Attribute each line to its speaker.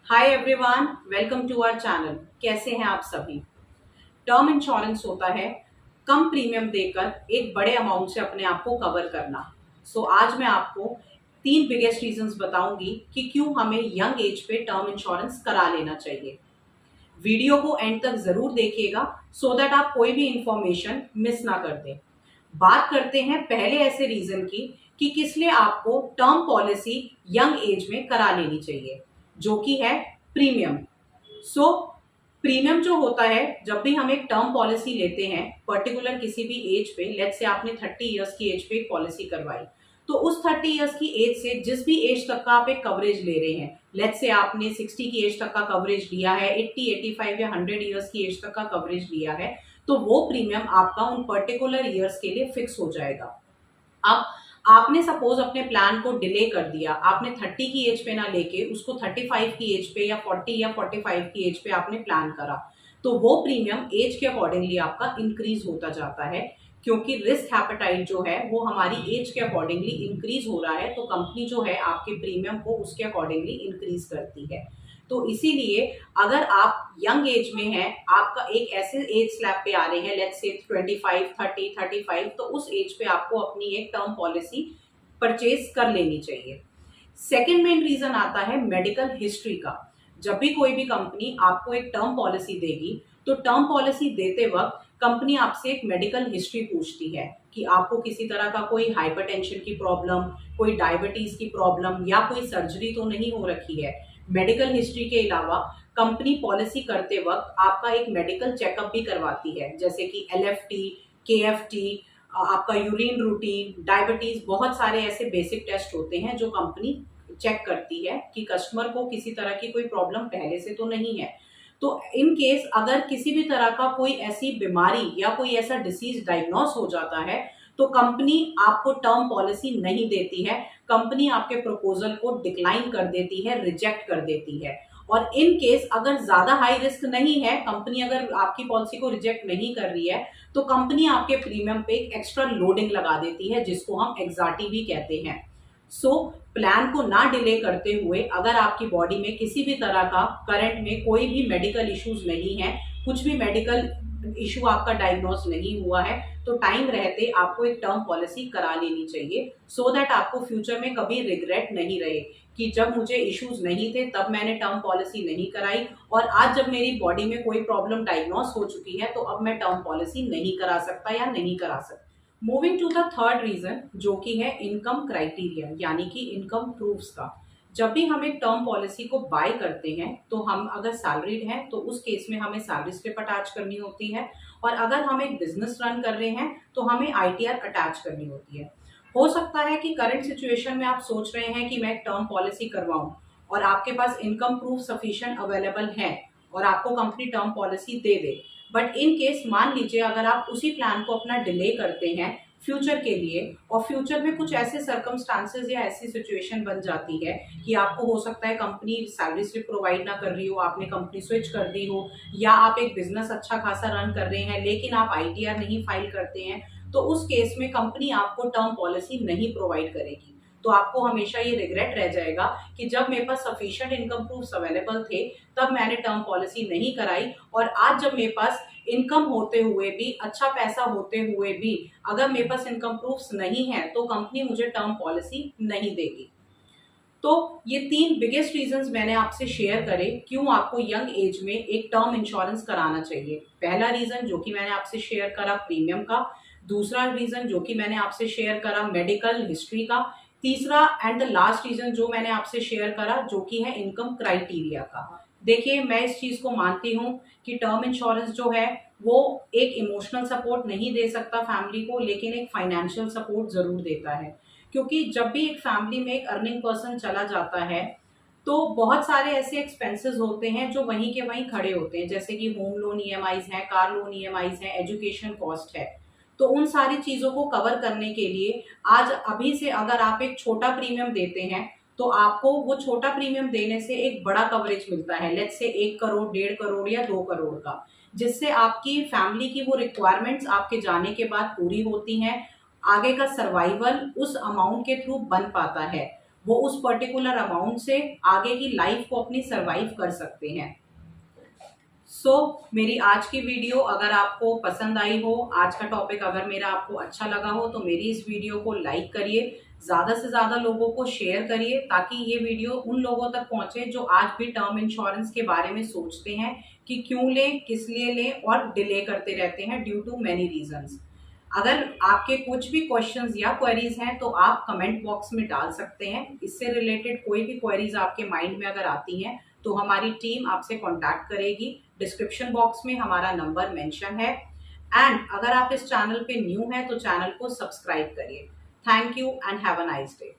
Speaker 1: Hi everyone, welcome to our channel. कैसे हैं आप सभी। टर्म इंश्योरेंस होता है कम प्रीमियम देकर एक बड़े अमाउंट से अपने आप को कवर करना। आज मैं आपको तीन बिगेस्ट रीजंस बताऊंगी कि क्यों हमें यंग एज पे टर्म इंश्योरेंस करा लेना चाहिए। वीडियो को एंड तक जरूर देखिएगा सो दैट आप कोई भी इंफॉर्मेशन मिस ना कर दें। बात करते हैं पहले ऐसे रीजन की कि किस लिए आपको टर्म पॉलिसी यंग एज में करा लेनी चाहिए, जो कि है प्रीमियम। सो प्रीमियम जो होता है, जब भी हम एक टर्म पॉलिसी लेते हैं पर्टिकुलर किसी भी एज पे, लेट्स से आपने 30 इयर्स की एज पे एक पॉलिसी करवाई, तो उस 30 इयर्स की एज से जिस भी एज तक का आप एक कवरेज ले रहे हैं, लेट्स से आपने 60 की एज तक का कवरेज लिया है, 80, 85 या 100 इयर्स की एज तक का कवरेज लिया है, तो वो प्रीमियम आपका उन पर्टिकुलर ईयर्स के लिए फिक्स हो जाएगा। अब आपने सपोज अपने प्लान को डिले कर दिया, आपने 30 की एज पे ना लेके उसको 35 की एज पे या 40 या 45 की एज पे आपने प्लान करा, तो वो प्रीमियम एज के अकॉर्डिंगली आपका इंक्रीज होता जाता है, क्योंकि रिस्क एपेटाइट जो है वो हमारी एज के अकॉर्डिंगली इंक्रीज हो रहा है, तो कंपनी जो है आपके प्रीमियम को उसके अकॉर्डिंगली इंक्रीज करती है। तो इसीलिए अगर आप यंग एज में हैं, आपका एक ऐसे एज स्लैब पे आ रहे हैं, लेट्स से 25, 30, 35, तो उस एज पे आपको अपनी एक टर्म पॉलिसी परचेज कर लेनी चाहिए। सेकेंड मेन रीजन आता है मेडिकल हिस्ट्री का। जब भी कोई भी कंपनी आपको एक टर्म पॉलिसी देगी, तो टर्म पॉलिसी देते वक्त कंपनी आपसे एक मेडिकल हिस्ट्री पूछती है कि आपको किसी तरह का कोई हाइपरटेंशन की प्रॉब्लम, कोई डायबिटीज की प्रॉब्लम या कोई सर्जरी तो नहीं हो रखी है। मेडिकल हिस्ट्री के अलावा कंपनी पॉलिसी करते वक्त आपका एक मेडिकल चेकअप भी करवाती है, जैसे कि LFT, KFT, आपका यूरिन रूटीन, डायबिटीज, बहुत सारे ऐसे बेसिक टेस्ट होते हैं जो कंपनी चेक करती है कि कस्टमर को किसी तरह की कोई प्रॉब्लम पहले से तो नहीं है। तो इन केस अगर किसी भी तरह का कोई ऐसी बीमारी या कोई ऐसा डिसीज डायग्नोस हो जाता है, तो कंपनी आपको टर्म पॉलिसी नहीं देती है, कंपनी आपके प्रपोजल को डिक्लाइन कर देती है, रिजेक्ट कर देती है। और इन केस अगर ज्यादा हाई रिस्क नहीं है, कंपनी अगर आपकी पॉलिसी को रिजेक्ट नहीं कर रही है, तो कंपनी आपके प्रीमियम पे एक एक्स्ट्रा लोडिंग लगा देती है, जिसको हम एग्जाटी भी कहते हैं। प्लान को ना डिले करते हुए अगर आपकी बॉडी में किसी भी तरह का करंट में कोई भी मेडिकल इश्यूज नहीं है, कुछ भी मेडिकल इशू आपका डायग्नोस नहीं हुआ है, तो टाइम रहते आपको एक टर्म पॉलिसी करा लेनी चाहिए, सो दैट आपको फ्यूचर में कभी रिग्रेट नहीं रहे कि जब मुझे इश्यूज नहीं थे तब मैंने टर्म पॉलिसी नहीं कराई, और आज जब मेरी बॉडी में कोई प्रॉब्लम डायग्नोस हो चुकी है तो अब मैं टर्म पॉलिसी नहीं करा सकता या नहीं करा सकता। Moving to the third reason, जो कि है इनकम क्राइटेरिया, यानी कि इनकम प्रूफ्स का। जब भी हम एक टर्म पॉलिसी को बाय करते हैं, तो हम अगर सैलरीड हैं तो उस केस में हमें सैलरी स्लिप अटैच करनी होती है, और अगर हम एक बिजनेस रन कर रहे हैं तो हमें ITR अटैच करनी होती है। हो सकता है कि करंट सिचुएशन में आप सोच रहे हैं कि मैं एक टर्म पॉलिसी करवाऊं, और आपके पास इनकम प्रूफ सफिशिएंट अवेलेबल है और आपको company term policy they they, but in case मान लीजिए अगर आप उसी प्लान को अपना डिले करते हैं फ्यूचर के लिए, और फ्यूचर में कुछ ऐसे सर्कमस्टांसेस या ऐसी सिचुएशन बन जाती है कि आपको हो सकता है कंपनी सैलरी स्लिप प्रोवाइड ना कर रही हो, आपने कंपनी स्विच कर दी हो, या आप एक बिजनेस अच्छा खासा रन कर रहे हैं लेकिन आप ITR नहीं फाइल करते हैं, तो उस केस में कंपनी आपको टर्म पॉलिसी नहीं प्रोवाइड करेगी। तो आपको हमेशा ये रिग्रेट रह जाएगा कि जब मेरे पास सफिशिएंट इनकम प्रूफ्स अवेलेबल थे तब मैंने टर्म पॉलिसी नहीं कराई, और आज जब मेरे पास इनकम होते हुए भी, अच्छा पैसा होते हुए भी, अगर मेरे पास इनकम प्रूफ्स नहीं है तो कंपनी मुझे टर्म पॉलिसी नहीं देगी। तो ये तीन बिगेस्ट रीजंस मैंने आपसे शेयर करे क्यों आपको यंग एज में एक टर्म इंश्योरेंस कराना चाहिए। पहला रीजन जो कि मैंने आपसे शेयर करा प्रीमियम का, दूसरा रीजन जो कि मैंने आपसे शेयर करा मेडिकल हिस्ट्री का, तीसरा एंड द लास्ट रीजन जो मैंने आपसे शेयर करा जो कि है इनकम क्राइटेरिया का। देखिए, मैं इस चीज को मानती हूँ कि टर्म इंश्योरेंस जो है वो एक इमोशनल सपोर्ट नहीं दे सकता फैमिली को, लेकिन एक फाइनेंशियल सपोर्ट जरूर देता है, क्योंकि जब भी एक फैमिली में एक अर्निंग पर्सन चला जाता है तो बहुत सारे ऐसे एक्सपेंसेस होते हैं जो वहीं के वहीं खड़े होते हैं, जैसे कि होम लोन EMIs हैं, कार लोन EMIs हैं, एजुकेशन कॉस्ट है। तो उन सारी चीजों को कवर करने के लिए आज अभी से अगर आप एक छोटा प्रीमियम देते हैं तो आपको वो छोटा प्रीमियम देने से एक बड़ा कवरेज मिलता है, लेट्स से 1 करोड़, 1.5 करोड़ या 2 करोड़ का, जिससे आपकी फैमिली की वो रिक्वायरमेंट्स आपके जाने के बाद पूरी होती हैं, आगे का सर्वाइवल उस अमाउंट के थ्रू बन पाता है। वो उस पर्टिकुलर अमाउंट से आगे की लाइफ को अपनी सरवाइव कर सकते हैं। मेरी आज की वीडियो अगर आपको पसंद आई हो, आज का टॉपिक अगर मेरा आपको अच्छा लगा हो, तो मेरी इस वीडियो को लाइक करिए, ज़्यादा से ज़्यादा लोगों को शेयर करिए, ताकि ये वीडियो उन लोगों तक पहुंचे जो आज भी टर्म इंश्योरेंस के बारे में सोचते हैं कि क्यों लें, किस लिए लें और डिले करते रहते हैं ड्यू टू मैनी रीजंस। अगर आपके कुछ भी क्वेश्चंस या क्वेरीज हैं तो आप कमेंट बॉक्स में डाल सकते हैं। इससे रिलेटेड कोई भी क्वेरीज आपके माइंड में अगर आती हैं तो हमारी टीम आपसे कांटेक्ट करेगी। डिस्क्रिप्शन बॉक्स में हमारा नंबर मेंशन है। एंड अगर आप इस चैनल पे न्यू हैं तो चैनल को सब्सक्राइब करिए। Thank you and have a nice day.